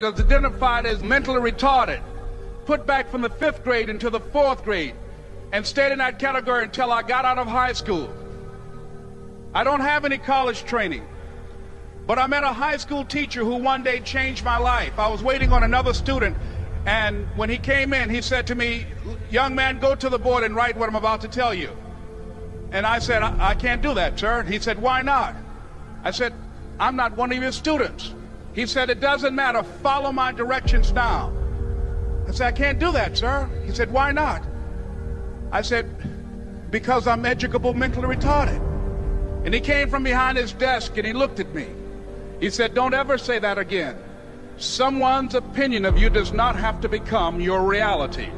was identified as mentally retarded, put back from the 5th grade into the 4th grade, and stayed in that category until I got out of high school. I don't have any college training, but I met a high school teacher who one day changed my life. I was waiting on another student, and when he came in, he said to me, "Young man, go to the board and write what I'm about to tell you." And I said, I can't do that, sir. He said, "Why not?" I said, "I'm not one of your students." He said, "It doesn't matter. Follow my directions now." I said, "I can't do that, sir." He said, "Why not?" I said, "Because I'm educable mentally retarded." And he came from behind his desk and he looked at me. He said, "Don't ever say that again. Someone's opinion of you does not have to become your reality."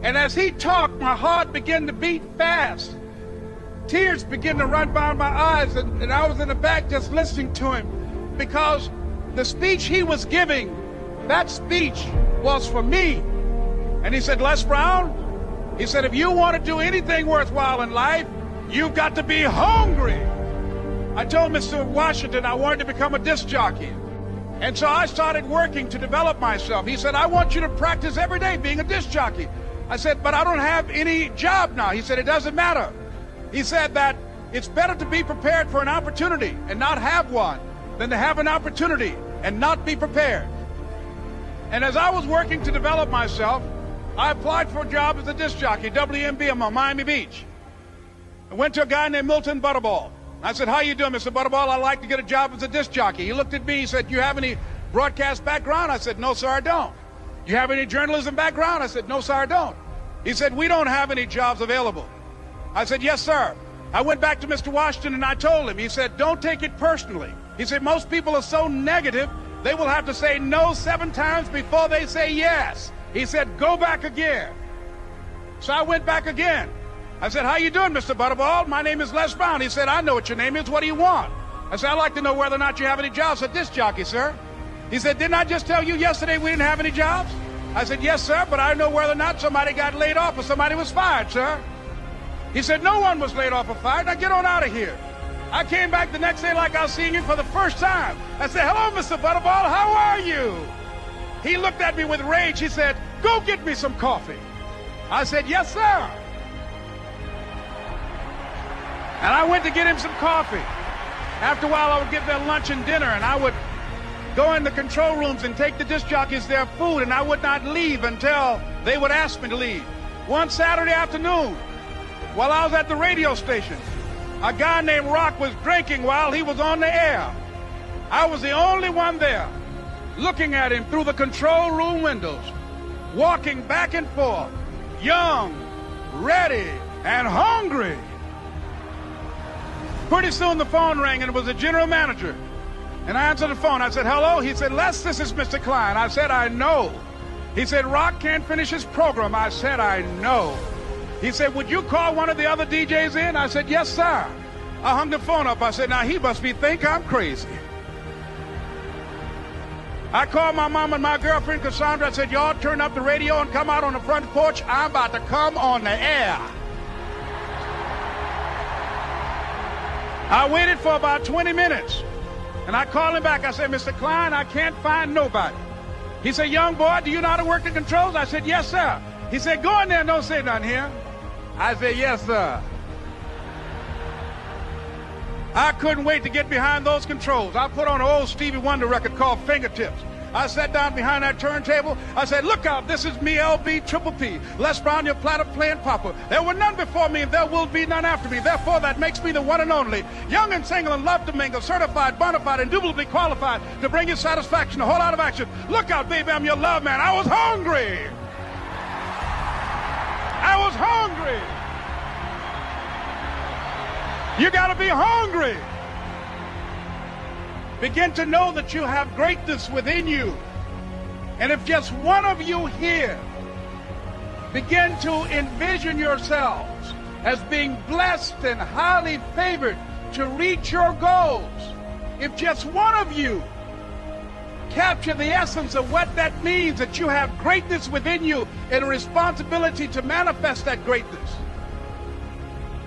And as he talked, my heart began to beat fast. Tears began to run down my eyes, and I was in the back just listening to him, because the speech he was giving, that speech was for me. And he said, "Les Brown," he said, "if you want to do anything worthwhile in life, you've got to be hungry." I told Mr. Washington I wanted to become a disc jockey. And so I started working to develop myself. He said, "I want you to practice every day being a disc jockey." I said, "But I don't have any job now." He said, "It doesn't matter." He said that it's better to be prepared for an opportunity and not have one than to have an opportunity and not be prepared. And as I was working to develop myself, I applied for a job as a disc jockey, WMBM on Miami Beach. I went to a guy named Milton Butterball. I said, "How you doing, Mr. Butterball? I'd like to get a job as a disc jockey." He looked at me, he said, "Do you have any broadcast background?" I said, "No, sir, I don't." "Do you have any journalism background?" I said, "No, sir, I don't." He said, "We don't have any jobs available." I said, "Yes, sir." I went back to Mr. Washington and I told him. He said, "Don't take it personally." He said, "Most people are so negative, they will have to say no 7 times before they say yes." He said, "Go back again." So I went back again. I said, "How you doing, Mr. Butterball? My name is Les Brown." He said, "I know what your name is. What do you want?" I said, "I'd like to know whether or not you have any jobs at disc jockey, sir." He said, "Didn't I just tell you yesterday we didn't have any jobs?" I said, "Yes, sir, but I know whether or not somebody got laid off or somebody was fired, sir." He said, "No one was laid off or fired. Now get on out of here." I came back the next day like I was seeing him for the first time. I said, "Hello, Mr. Butterball, how are you?" He looked at me with rage. He said, "Go get me some coffee." I said, "Yes, sir." And I went to get him some coffee. After a while, I would get their lunch and dinner, and I would go in the control rooms and take the disc jockeys their food, and I would not leave until they would ask me to leave. One Saturday afternoon, while I was at the radio station, a guy named Rock was drinking while he was on the air. I was the only one there, looking at him through the control room windows, walking back and forth, young, ready, and hungry. Pretty soon the phone rang, and it was the general manager. And I answered the phone. I said, "Hello?" He said, "Les, this is Mr. Klein." I said, "I know." He said, "Rock can't finish his program." I said, "I know." He said, "Would you call one of the other DJs in?" I said, "Yes, sir." I hung the phone up. I said, "Now he must think I'm crazy." I called my mom and my girlfriend, Cassandra. I said, "Y'all turn up the radio and come out on the front porch. I'm about to come on the air." I waited for about 20 minutes, and I called him back. I said, "Mr. Klein, I can't find nobody." He said, "Young boy, do you know how to work the controls?" I said, "Yes, sir." He said, "Go in there and don't say nothing here." I said, "Yes, sir." I couldn't wait to get behind those controls. I put on an old Stevie Wonder record called Fingertips. I sat down behind that turntable. I said, "Look out, this is me, LB Triple P, Les Brown, your platter playing papa. There were none before me, and there will be none after me. Therefore, that makes me the one and only. Young and single and love to mingle, certified, bona fide, indubitably qualified to bring you satisfaction, a whole lot of action. Look out, baby, I'm your love man." I was hungry. I was hungry. You got to be hungry. Begin to know that you have greatness within you. And if just one of you here begin to envision yourselves as being blessed and highly favored to reach your goals, if just one of you capture the essence of what that means, that you have greatness within you and a responsibility to manifest that greatness,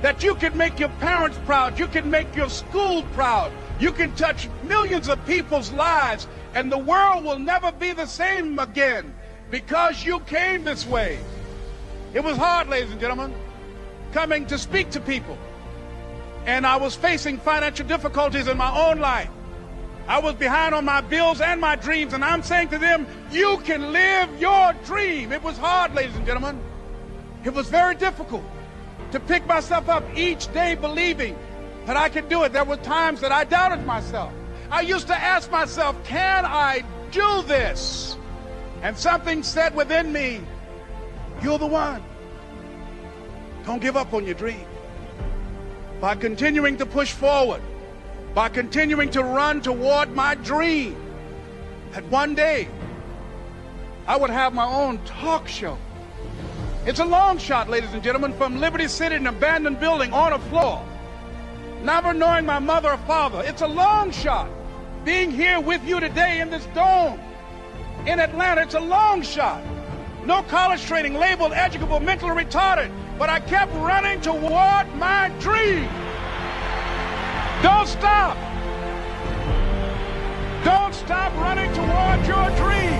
that you can make your parents proud, you can make your school proud, you can touch millions of people's lives And the world will never be the same again because you came this way. It was hard, ladies and gentlemen, coming to speak to people. And I was facing financial difficulties in my own life. I was behind on my bills and my dreams, and I'm saying to them, you can live your dream. It was hard, ladies and gentlemen. It was very difficult to pick myself up each day believing that I could do it. There were times that I doubted myself. I used to ask myself, can I do this? And something said within me, you're the one. Don't give up on your dream. By continuing to push forward, by continuing to run toward my dream, that one day I would have my own talk show. It's a long shot, ladies and gentlemen, from Liberty City, an abandoned building on a floor, never knowing my mother or father. It's a long shot. Being here with you today in this dome in Atlanta, it's a long shot. No college training, labeled educable, mentally retarded, but I kept running toward my dream. Don't stop. Don't stop running toward your dream.